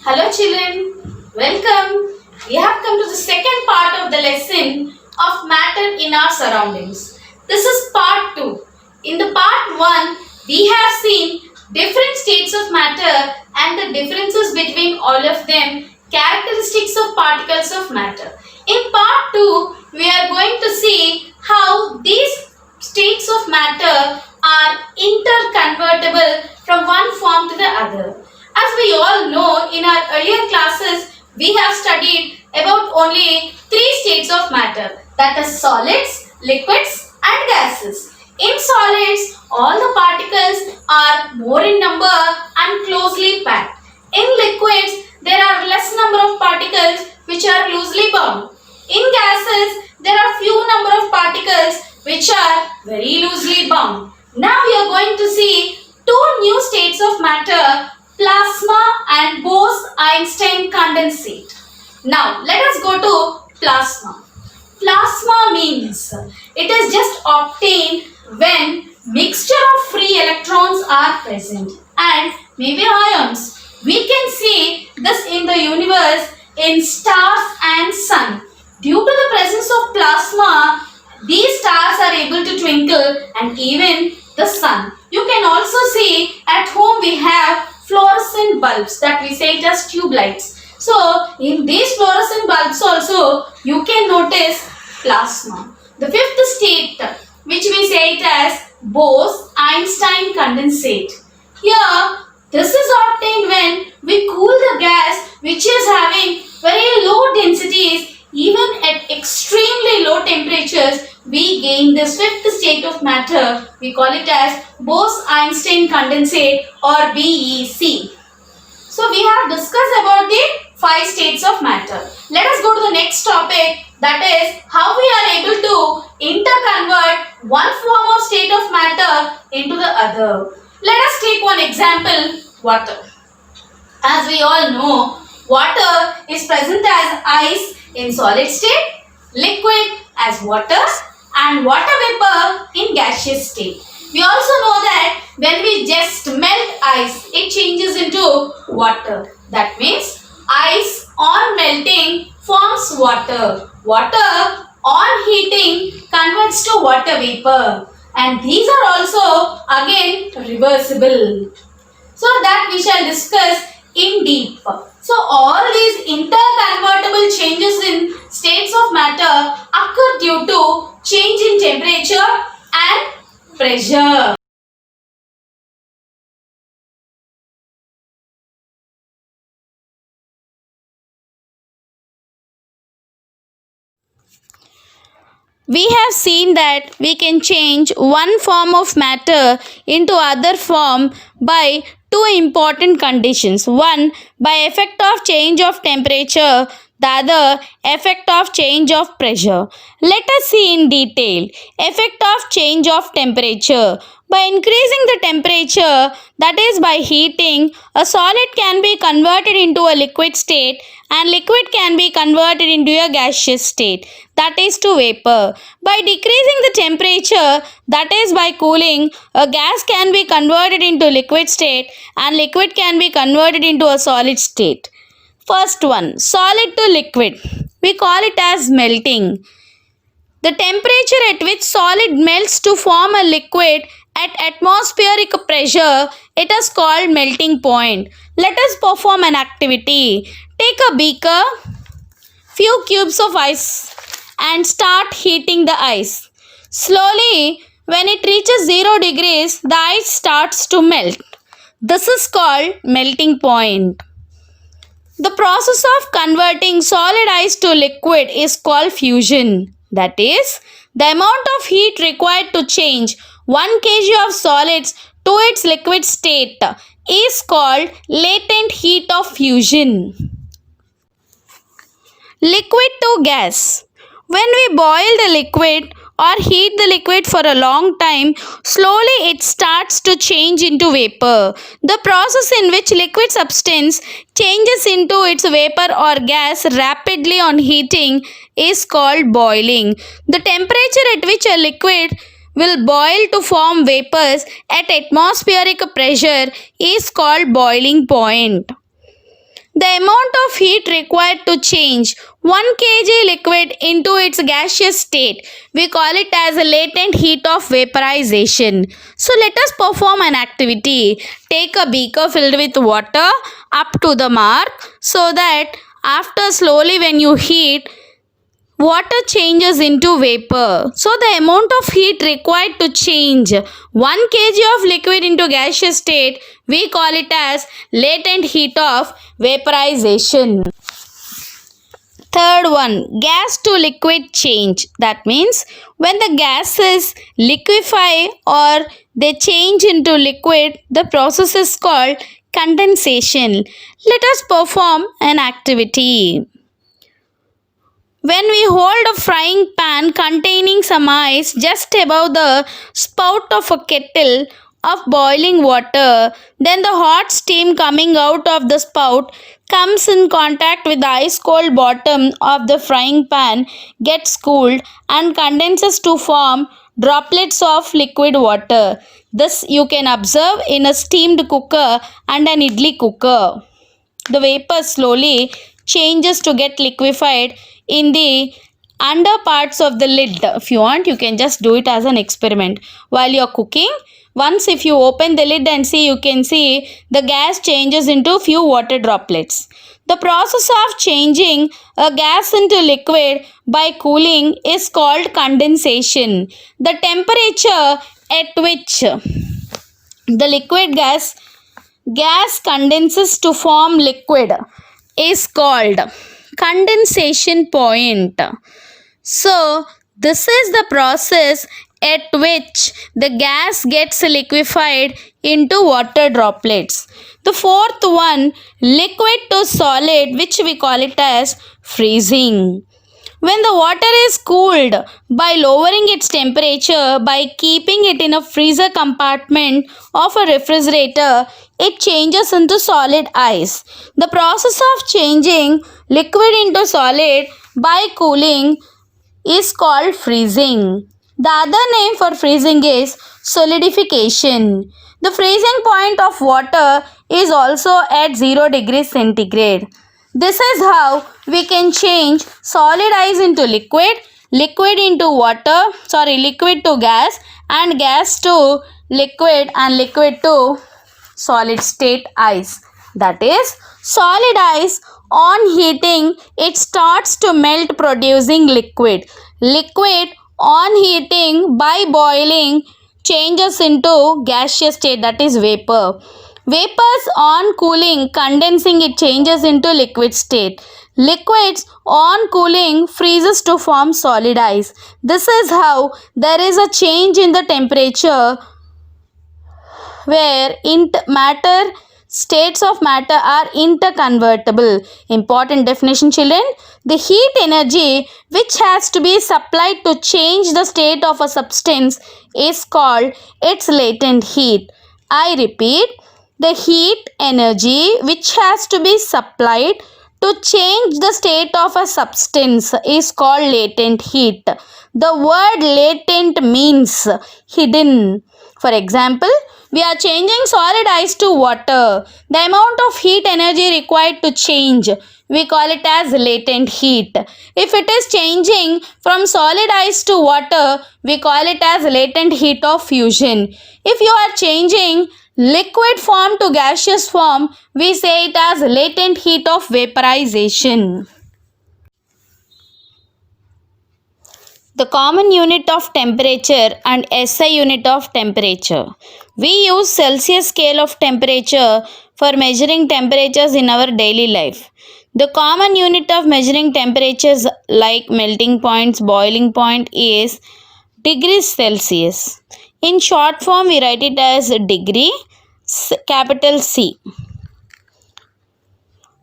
Hello children, welcome. We have come to the second part of the lesson of matter in our surroundings. This is part 2. In the part 1, we have seen different states of matter and the differences between all of them, characteristics of particles of matter. In part 2, we are going to see how these states of matter are interconvertible from one form to the other. As we all know, in our earlier classes, we have studied about only three states of matter, that is solids, liquids and gases. In solids, all the particles are more in number and closely packed. In liquids, there are less number of particles which are loosely bound. In gases, there are few number of particles which are very loosely bound. Now we are going to see two new states of matter, plasma and Bose-Einstein condensate. Now let us go to plasma. Plasma means it is just obtained when mixture of free electrons are present and maybe ions. We can see this in the universe in stars and sun. Due to the presence of plasma, these stars are able to twinkle and even the sun. You can also see at home we have fluorescent bulbs that we say it as tube lights. So in these fluorescent bulbs also you can notice plasma. The fifth state, which we say it as Bose-Einstein condensate. Here this is obtained when we cool the gas which is having very low densities. Even at extremely low temperatures, we gain this fifth state of matter. We call it as Bose-Einstein condensate or BEC. So we have discussed about the five states of matter. Let us go to the next topic, that is how we are able to interconvert one form of state of matter into the other. Let us take one example, water. As we all know, water is present as ice in solid state, liquid as water and water vapor in gaseous state. We also know that when we just melt ice, it changes into water. That means ice on melting forms water. Water on heating converts to water vapor. And these are also again reversible. So that we shall discuss in deep. So all these interconvertible changes in states of matter occur due to change in temperature and pressure. We have seen that we can change one form of matter into other form by two important conditions. One, by effect of change of temperature, the other effect of change of pressure. Let us see in detail. Effect of change of temperature. By increasing the temperature, that is by heating, a solid can be converted into a liquid state and liquid can be converted into a gaseous state, that is to vapor. By decreasing the temperature, that is by cooling, a gas can be converted into liquid state and liquid can be converted into a solid state. First one, solid to liquid. We call it as melting. The temperature at which solid melts to form a liquid at atmospheric pressure, it is called melting point. Let us perform an activity. Take a beaker, few cubes of ice and start heating the ice. Slowly, when it reaches 0 degrees, the ice starts to melt. This is called melting point. The process of converting solid ice to liquid is called fusion. That is, the amount of heat required to change 1 kg of solids to its liquid state is called latent heat of fusion. Liquid to gas. When we boil the liquid or heat the liquid for a long time, slowly it starts to change into vapor. The process in which liquid substance changes into its vapor or gas rapidly on heating is called boiling. The temperature at which a liquid will boil to form vapors at atmospheric pressure is called boiling point. The The amount of heat required to change 1 kg liquid into its gaseous state, we call it as a latent heat of vaporization. So let us perform an activity. Take a beaker filled with water up to the mark, so that after slowly when you heat, water changes into vapor. So the amount of heat required to change 1 kg of liquid into gaseous state, we call it as latent heat of vaporization. Third one, gas to liquid change. That means when the gases liquefy or they change into liquid, the process is called condensation. Let us perform an activity. When we hold a frying pan containing some ice just above the spout of a kettle of boiling water, then the hot steam coming out of the spout comes in contact with the ice cold bottom of the frying pan, gets cooled and condenses to form droplets of liquid water. This you can observe in a steamed cooker and an idli cooker. The vapor slowly changes to get liquefied in the under parts of the lid. If you want, you can just do it as an experiment while you're cooking. Once if you open the lid and see, you can see the gas changes into few water droplets. The process of changing a gas into liquid by cooling is called condensation. The temperature at which the liquid gas condenses to form liquid is called condensation point. So this is the process at which the gas gets liquefied into water droplets. The fourth one, liquid to solid, which we call it as freezing. When the water is cooled by lowering its temperature by keeping it in a freezer compartment of a refrigerator, it changes into solid ice. The process of changing liquid into solid by cooling is called freezing. The other name for freezing is solidification. The freezing point of water is also at 0 degrees centigrade. This is how we can change solid ice into liquid, liquid to gas, and gas to liquid and liquid to solid state ice. That is, solid ice on heating, it starts to melt producing liquid. Liquid on heating by boiling changes into gaseous state, that is vapor. Vapors on cooling, condensing, it changes into liquid state. Liquids on cooling freezes to form solid ice. This is how there is a change in the temperature where states of matter are interconvertible. Important definition, children. The heat energy which has to be supplied to change the state of a substance is called its latent heat. I repeat, the heat energy which has to be supplied to change the state of a substance is called latent heat. The word latent means hidden. For example, we are changing solid ice to water. The amount of heat energy required to change, we call it as latent heat. If it is changing from solid ice to water, we call it as latent heat of fusion. If you are changing liquid form to gaseous form, we say it as latent heat of vaporization. The common unit of temperature and SI unit of temperature. We use Celsius scale of temperature for measuring temperatures in our daily life. The common unit of measuring temperatures like melting points, boiling point is degrees Celsius. In short form, we write it as degree, capital C.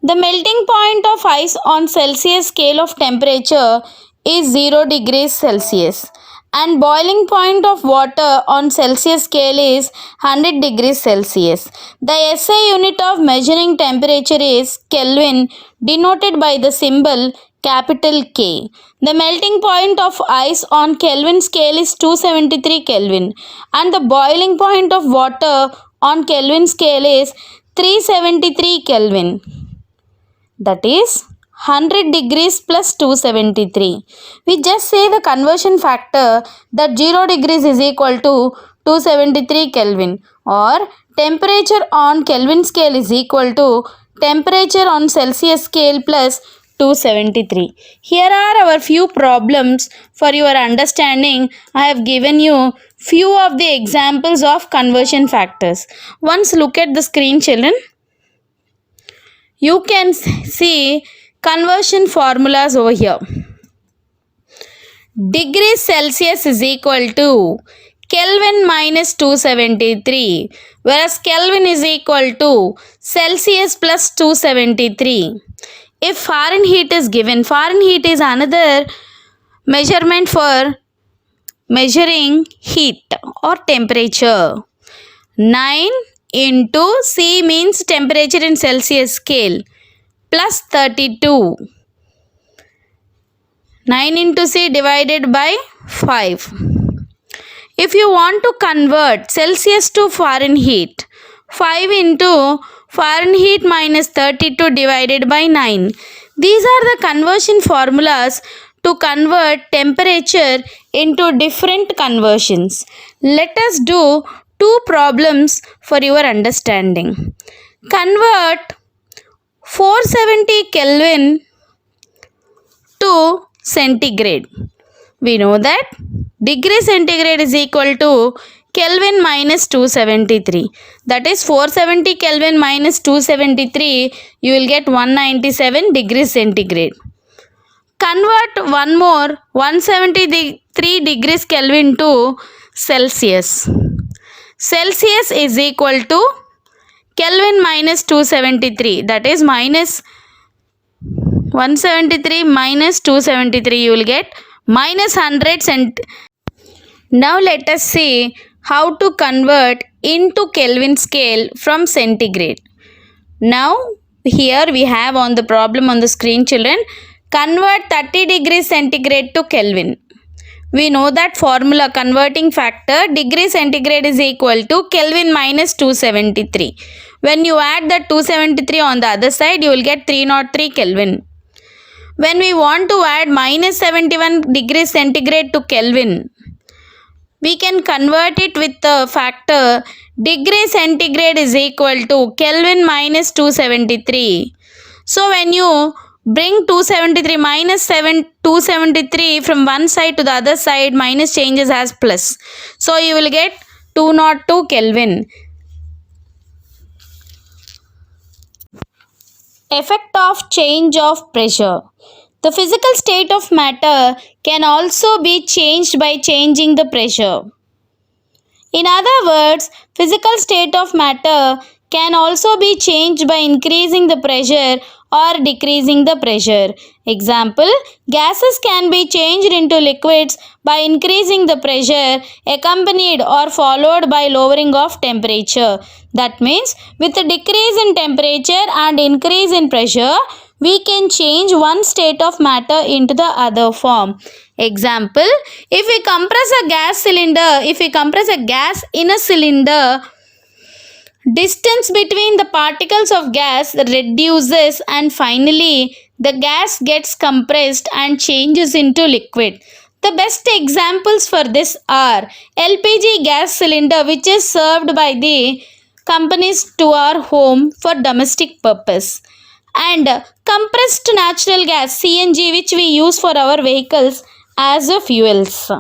The melting point of ice on Celsius scale of temperature is 0 degrees Celsius, and boiling point of water on Celsius scale is 100 degrees Celsius. The SI unit of measuring temperature is Kelvin, denoted by the symbol capital K. The melting point of ice on Kelvin scale is 273 Kelvin, and the boiling point of water on Kelvin scale is 373 Kelvin. that is 100 degrees plus 273. We just say the conversion factor that 0 degrees is equal to 273 Kelvin, or temperature on Kelvin scale is equal to temperature on Celsius scale plus 273. Here are our few problems for your understanding. I have given you few of the examples of conversion factors. Once look at the screen, children. You can see conversion formulas over here. Degrees Celsius is equal to Kelvin minus 273, whereas Kelvin is equal to Celsius plus 273. If Fahrenheit is given, Fahrenheit is another measurement for measuring heat or temperature. 9 into C means temperature in Celsius scale plus 32. 9 into C divided by 5. If you want to convert Celsius to Fahrenheit, 5 into Fahrenheit minus 32 divided by 9. These are the conversion formulas to convert temperature into different conversions. Let us do two problems for your understanding. Convert 470 Kelvin to centigrade. We know that degree centigrade is equal to Kelvin minus 273. That is 470 Kelvin minus 273. You will get 197 degrees centigrade. Convert one more 173 degrees Kelvin to Celsius. Celsius is equal to Kelvin minus 273. That is minus 173 minus 273. You will get minus 100 cent. Now let us see how to convert into Kelvin scale from centigrade. Now here we have on the problem on the screen, children, convert 30 degrees centigrade to Kelvin. We know that formula, converting factor degree centigrade is equal to Kelvin minus 273. When you add the 273 on the other side, you will get 303 Kelvin. When we want to add minus 71 degrees centigrade to Kelvin, we can convert it with the factor degree centigrade is equal to Kelvin minus 273. So when you bring 273 minus 273 from one side to the other side, minus changes as plus. So you will get 202 Kelvin. Effect of change of pressure. The physical state of matter can also be changed by changing the pressure. In other words, physical state of matter can also be changed by increasing the pressure or decreasing the pressure. Example, gases can be changed into liquids by increasing the pressure accompanied or followed by lowering of temperature. That means with a decrease in temperature and increase in pressure, we can change one state of matter into the other form. Example, if we compress a gas in a cylinder, distance between the particles of gas reduces and finally the gas gets compressed and changes into liquid. The best examples for this are LPG gas cylinder, which is served by the companies to our home for domestic purpose, and compressed natural gas CNG, which we use for our vehicles as a fuels.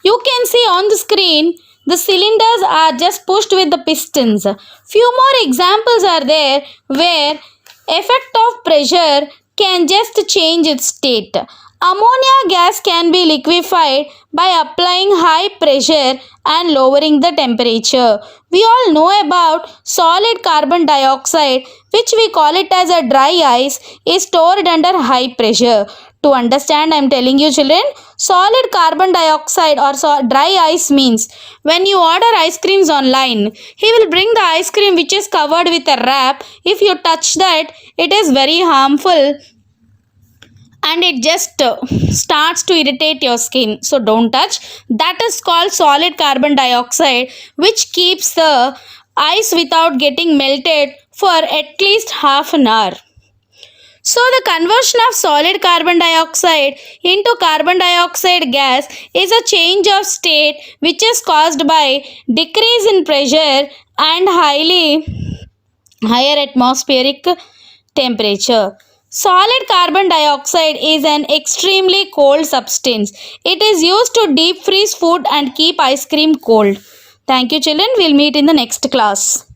You can see on the screen the cylinders are just pushed with the pistons. Few more examples are there where effect of pressure can just change its state. Ammonia gas can be liquefied by applying high pressure and lowering the temperature. We all know about solid carbon dioxide, which we call it as a dry ice, is stored under high pressure. To understand, I am telling you, children, solid carbon dioxide or dry ice means when you order ice creams online, he will bring the ice cream which is covered with a wrap. If you touch that, it is very harmful and it just starts to irritate your skin. So don't touch. That is called solid carbon dioxide, which keeps the ice without getting melted for at least half an hour. So the conversion of solid carbon dioxide into carbon dioxide gas is a change of state which is caused by decrease in pressure and higher atmospheric temperature. Solid carbon dioxide is an extremely cold substance. It is used to deep freeze food and keep ice cream cold. Thank you children. We'll meet in the next class.